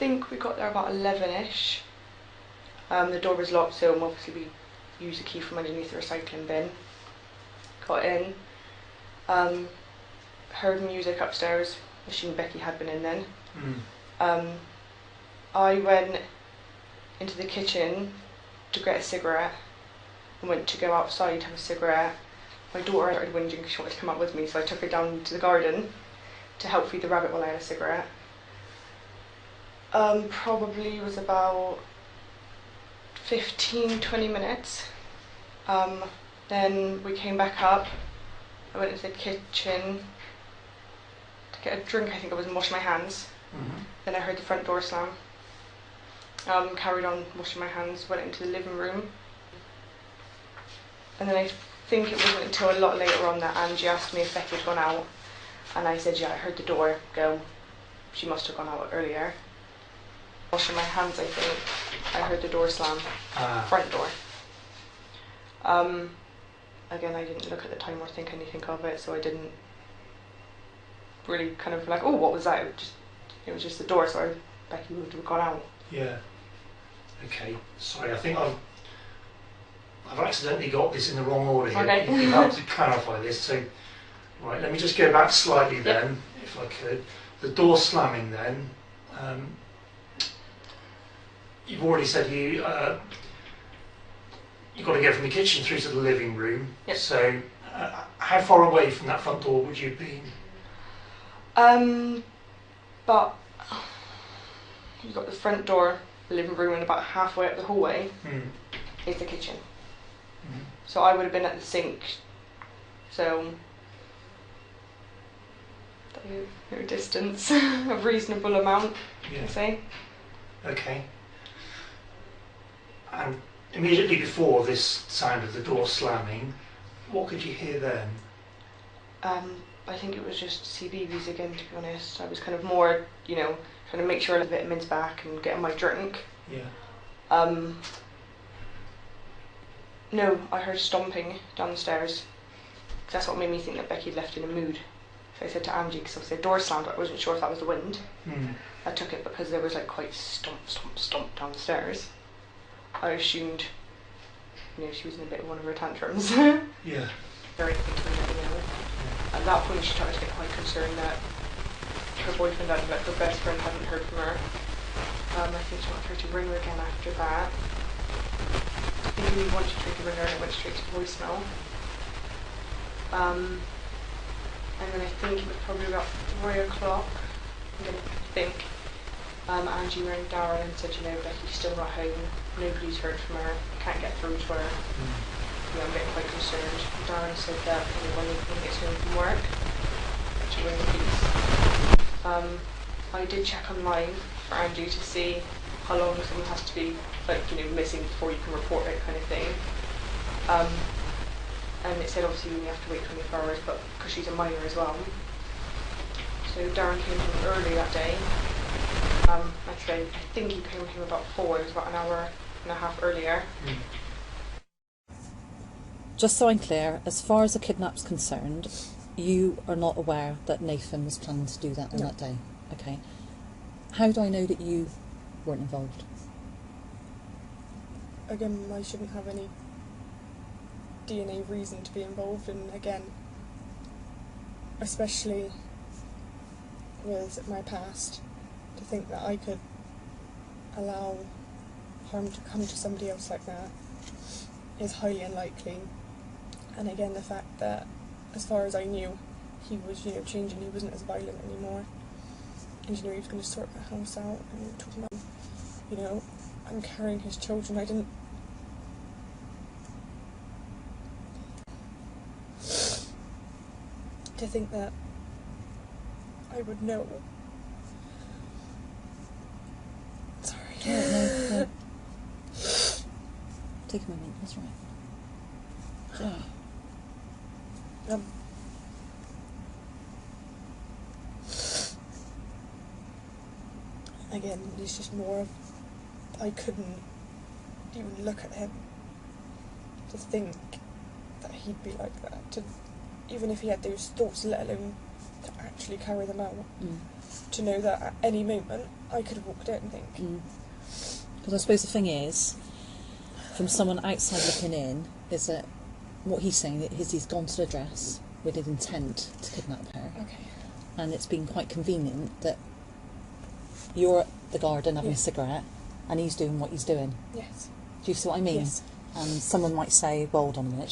think we got there about 11ish. The door was locked, so obviously we used the key from underneath the recycling bin. Got in. Heard music upstairs. Assuming Becky had been in then. I went into the kitchen to get a cigarette and went to go outside to have a cigarette. My daughter started whinging because she wanted to come out with me, so I took her down to the garden to help feed the rabbit while I had a cigarette. Probably was about 15-20 minutes. Then we came back up. I went into the kitchen to get a drink, I think I was, and wash my hands. Then I heard the front door slam. Carried on washing my hands, went into the living room. And then I think it wasn't until a lot later on that Angie asked me if Becky had gone out. And I said, yeah, I heard the door go. She must have gone out earlier. Washing my hands, I think, I heard the door slam, front door. Again, I didn't look at the time or think anything of it, so I didn't really kind of like, oh, what was that? It was just the door, so Becky would have gone out. Yeah. Okay. Sorry, I think I've accidentally got this in the wrong order here. Okay. You have to clarify this. So, right, let me just go back slightly then, if I could. The door slamming then. You've already said you got to go from the kitchen through to the living room. Yep. So, how far away from that front door would you have been? But you've got the front door, the living room, and about halfway up the hallway is the kitchen. So I would have been at the sink. So no distance, a reasonable amount, I'd say. Okay. And immediately before this sound of the door slamming, what could you hear then? I think it was just CBeebies again, to be honest. I was kind of more, trying to make sure I had vitamins back and getting my drink. Yeah. No, I heard stomping down the stairs. That's what made me think that Becky had left in a mood. So I said to Angie, because obviously the door slammed, but I wasn't sure if that was the wind. I took it because there was like quite stomp, stomp, stomp down the stairs. I assumed, she was in a bit of one of her tantrums. Yeah. Very quickly, At that point, she started to get quite concerned that her boyfriend, like her best friend, hadn't heard from her. I think she wanted her to ring her again after that. I think we wanted her to ring her and it went straight to voicemail. And then I think it was probably about 3 o'clock, I'm going to think, Angie rang Darren and said, Becky's still not home, nobody's heard from her, can't get through to her. I'm getting quite concerned. Darren said that when he gets home from work, to ring the police. I did check online for Angie to see how long someone has to be missing before you can report it, kind of thing. And it said obviously you have to wait 24 hours, but because she's a minor as well. So Darren came home early that day. Like I say, I think he came home about 4, it was about an hour and a half earlier. Just so I'm clear, as far as the kidnap's concerned, you are not aware that Nathan was planning to do that on that day? Okay. How do I know that you weren't involved? Again, I shouldn't have any DNA reason to be involved, and again, especially with my past, to think that I could allow harm to come to somebody else like that is highly unlikely. And again, the fact that, as far as I knew, he was, changing, he wasn't as violent anymore, and he was going to sort the house out, and talking about, I'm carrying his children. I didn't. To think that I would know. Sorry. No. Take a moment, that's right. Yeah. Again, it's just more of, I couldn't even look at him to think that he'd be like that, even if he had those thoughts, let alone to actually carry them out. To know that at any moment I could have walked in, I think. Because I suppose the thing is, from someone outside looking in, is that what he's saying is he's gone to the address with an intent to kidnap her. Okay. And it's been quite convenient that you're at the garden having a cigarette and he's doing what he's doing. Yes. Do you see what I mean? Yes. And someone might say, well, hold on a minute,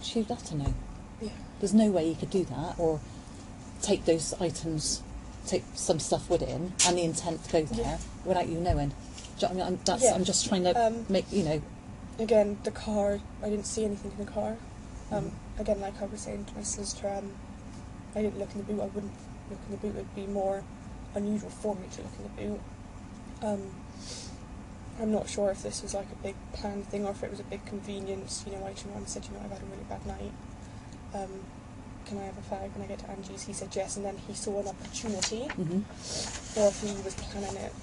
she'd have to know. Yeah. There's no way he could do that, or take those items, take some stuff with him, and the intent to go there without you knowing. Do you know what I mean? I'm just trying to make, Again, the car, I didn't see anything in the car. Again, like I was saying to my solicitor, I didn't look in the boot. I wouldn't look in the boot. It would be more unusual for me to look in the boot. I'm not sure if this was like a big planned thing or if it was a big convenience. I turned around and said, I've had a really bad night. Can I have a fag when I get to Angie's? He said yes, and then he saw an opportunity. Or if he was planning it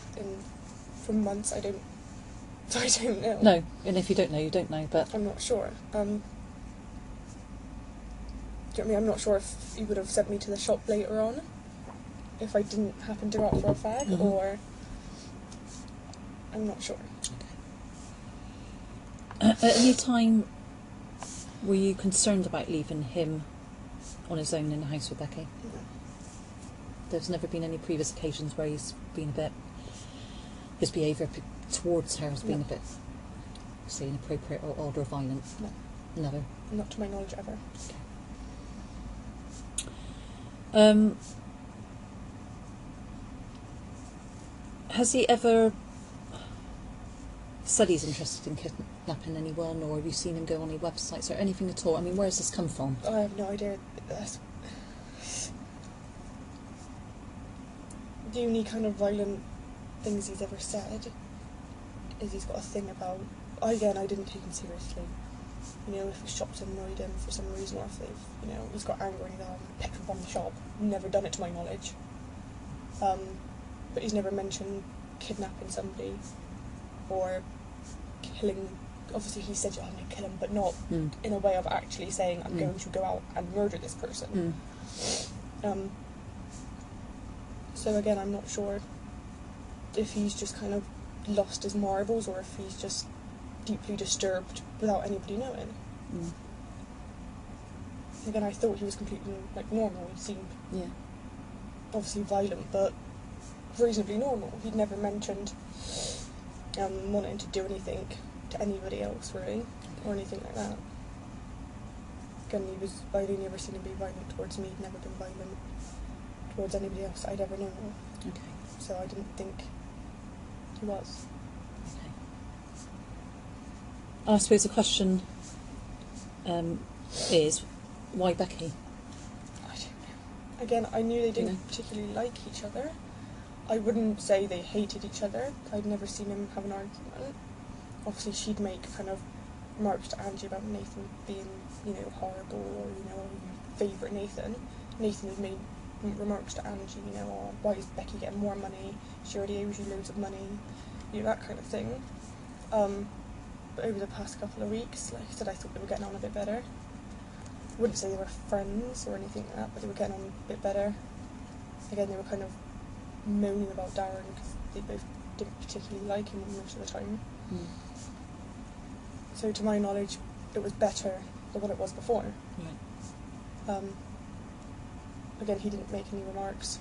for months, I don't know. No, and if you don't know, you don't know, but... I'm not sure. Do you know what I mean? I'm not sure if he would have sent me to the shop later on if I didn't happen to go out for a fag, or... I'm not sure. At any time, were you concerned about leaving him on his own in the house with Becky? No. There's never been any previous occasions where he's been a bit... his behaviour towards her has been a bit, say, inappropriate or odd or violent? No. Never? Not to my knowledge, ever. Has he ever said he's interested in kidnapping anyone, or have you seen him go on any websites or anything at all? I mean, where has this come from? I have no idea. The only kind of violent things he's ever said is he's got a thing about... Again, I didn't take him seriously. If the shops annoyed him for some reason, or if they've, he's got anger and he's on petrol bomb the shop. Never done it to my knowledge. But he's never mentioned kidnapping somebody or killing. Obviously, he said, I'm going to kill him, but not in a way of actually saying, I'm going to go out and murder this person. So again, I'm not sure if he's just kind of lost his marbles or if he's just deeply disturbed without anybody knowing. Again, I thought he was completely normal. He seemed obviously violent, but reasonably normal. He'd never mentioned wanting to do anything to anybody else, really, or anything like that. Again, I'd only ever seen him be violent towards me. He'd never been violent towards anybody else I'd ever known. Okay. So I didn't think he was. Okay. I suppose the question is, why Becky? I don't know. Again, I knew they didn't particularly like each other. I wouldn't say they hated each other. I'd never seen him have an argument. Obviously, she'd make kind of remarks to Angie about Nathan being, horrible, or, you favourite Nathan. Nathan had made remarks to Angie, why is Becky getting more money? She already owes you loads of money, that kind of thing. But over the past couple of weeks, like I said, I thought they were getting on a bit better. I wouldn't say they were friends or anything like that, but they were getting on a bit better. Again, they were kind of moaning about Darren because they both didn't particularly like him most of the time. So to my knowledge, it was better than what it was before. Again, he didn't make any remarks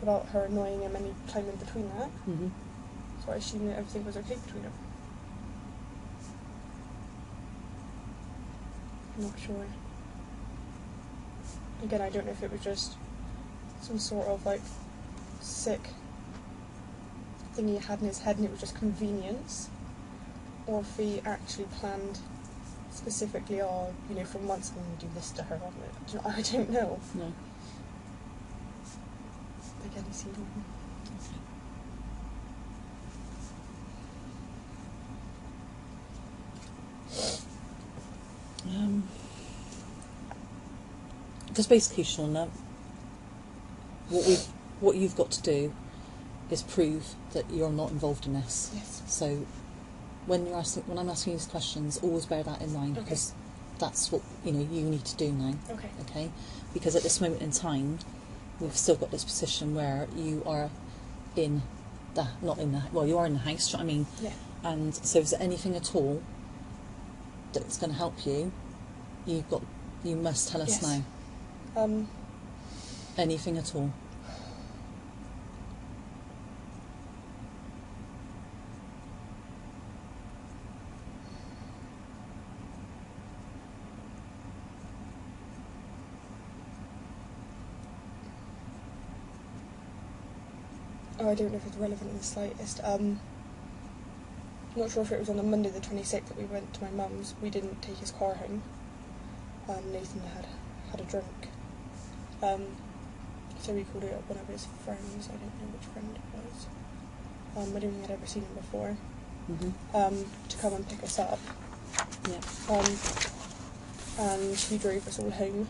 about her annoying him any time in between that. So I assumed that everything was okay between them. I'm not sure. Again, I don't know if it was just some sort of sick thing he had in his head and it was just convenience, or if he actually planned specifically, for months I'm going to do this to her. I don't know. No. Again, he seemed normal. Because basically, Shauna, what you've got to do is prove that you're not involved in this. Yes. So when I'm asking you these questions, always bear that in mind, because that's what you need to do now. Okay. Because at this moment in time, we've still got this position where you are in well, you are in the house, do you know what I mean? Yeah. And so is there anything at all that's going to help you? You must tell us Yes. now. Anything at all? Oh, I don't know if it's relevant in the slightest. I'm not sure if it was on the Monday the 26th that we went to my mum's. We didn't take his car home. Nathan had a drink. So we called it up one of his friends. I don't know which friend it was. I don't think I'd ever seen him before. To come and pick us up. Yeah. And he drove us all home.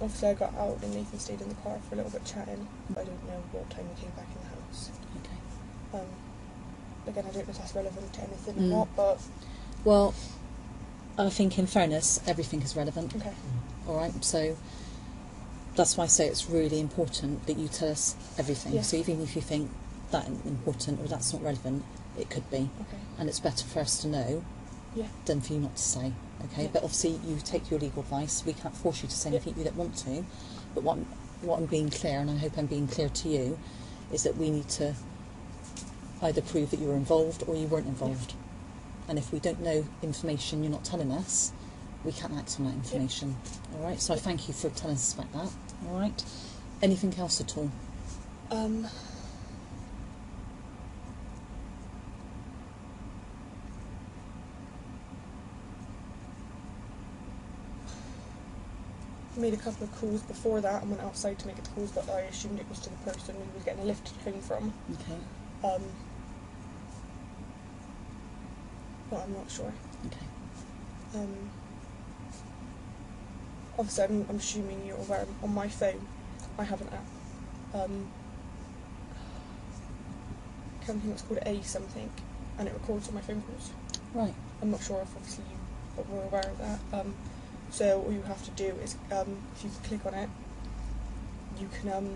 Obviously I got out and Nathan stayed in the car for a little bit chatting. I don't know what time we came back in the house. Okay. Again, I don't know if that's relevant to anything or not, but... Well, I think in fairness, everything is relevant. Okay. All right, so that's why I say it's really important that you tell us everything. Yeah. So even if you think that important or that's not relevant, it could be. Okay. And it's better for us to know than for you not to say. Okay, Yeah. but obviously you take your legal advice. We can't force you to say anything you don't want to. But what I'm being clear, and I hope I'm being clear to you, is that we need to either prove that you were involved or you weren't involved. And if we don't know information you're not telling us, we can't act on that information. All right. So I thank you for telling us about that. All right. Anything else at all? Made a couple of calls before that and went outside to make the calls, but I assumed it was to the person who was getting a lift home from. Okay. But I'm not sure. Okay. Obviously, I'm assuming you're aware. On my phone, I have an app. Something that's called A something, and it records all my phone calls. Right. I'm not sure if obviously you were aware of that. So all you have to do is, if you click on it, you can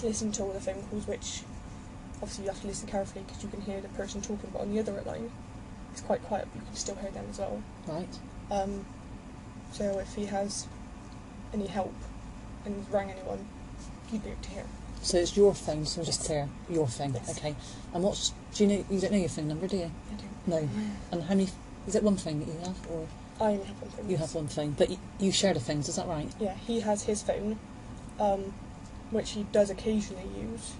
listen to all the phone calls, which obviously you have to listen carefully because you can hear the person talking, but on the other line, it's quite quiet, but you can still hear them as well. Right. So if he has any help and he's rang anyone, you'd be able to hear. So it's your phone, so just clear your phone. Yes. Okay. And do you know, you don't know your phone number, do you? I don't. No. And how many, is it one phone that you have, or? I only have one phone. You have one phone, but you share the phones, is that right? Yeah, he has his phone, which he does occasionally use,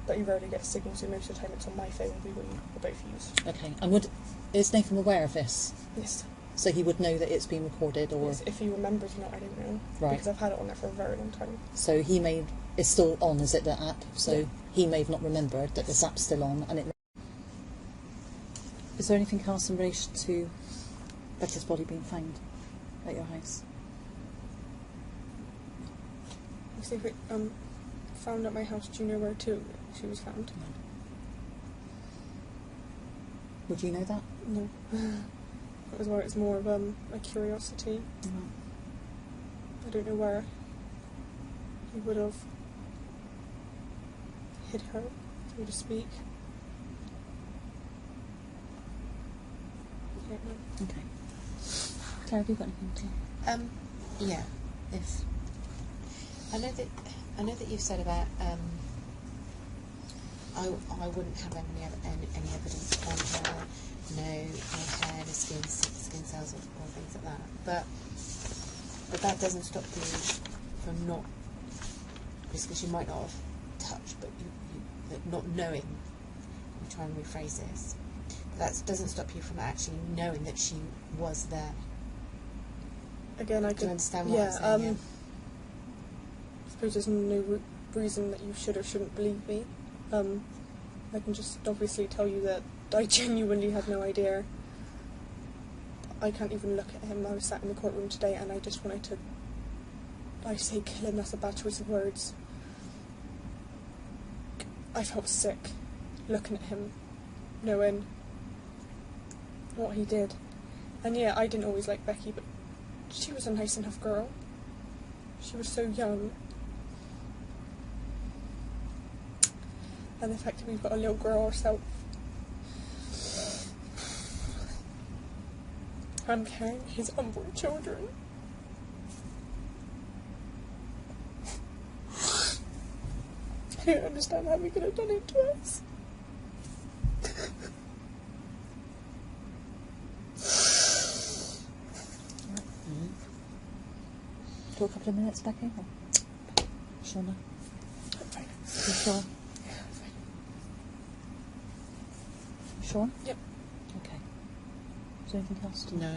but he rarely gets signal, so most of the time it's on my phone we both use. Okay. And is Nathan aware of this? Yes. So he would know that it's been recorded, or? Yes, if he remembers or not, I don't know. Right. Because I've had it on there for a very long time. So it's still on, is it, the app? So he may have not remembered that this app's still on, and it. Is there anything else in relation to Becky's body being found at your house? You see if it found at my house, do you know where she was found? No. Would you know that? No. That was why it's more of a curiosity. I don't know where he would have hid her, so to speak. I don't know. Okay. Claire, have you got anything to? Yeah. If I know that you've said about I wouldn't have any evidence on her, no hair, no skin cells or things like that. But that doesn't stop you from not, because you might not have touched, but you not knowing. I'm trying to rephrase this. That doesn't stop you from actually knowing that she was there. Again, I Do you could, understand what I'm saying? I suppose there's no reason that you should or shouldn't believe me. I can just obviously tell you that I genuinely had no idea. I can't even look at him. I was sat in the courtroom today and I just wanted to, I say kill him, that's a bad choice of words. I felt sick looking at him, knowing what he did. And yeah, I didn't always like Becky, but she was a nice enough girl. She was so young, and the fact that we've got a little girl ourselves. I'm carrying his unborn children. I don't understand how we could have done it to us. Do a couple of minutes, Becky? Or Shauna? I'm fine. You sure? Yeah, I'm fine. You sure? Yep. Okay. Is there anything else? No.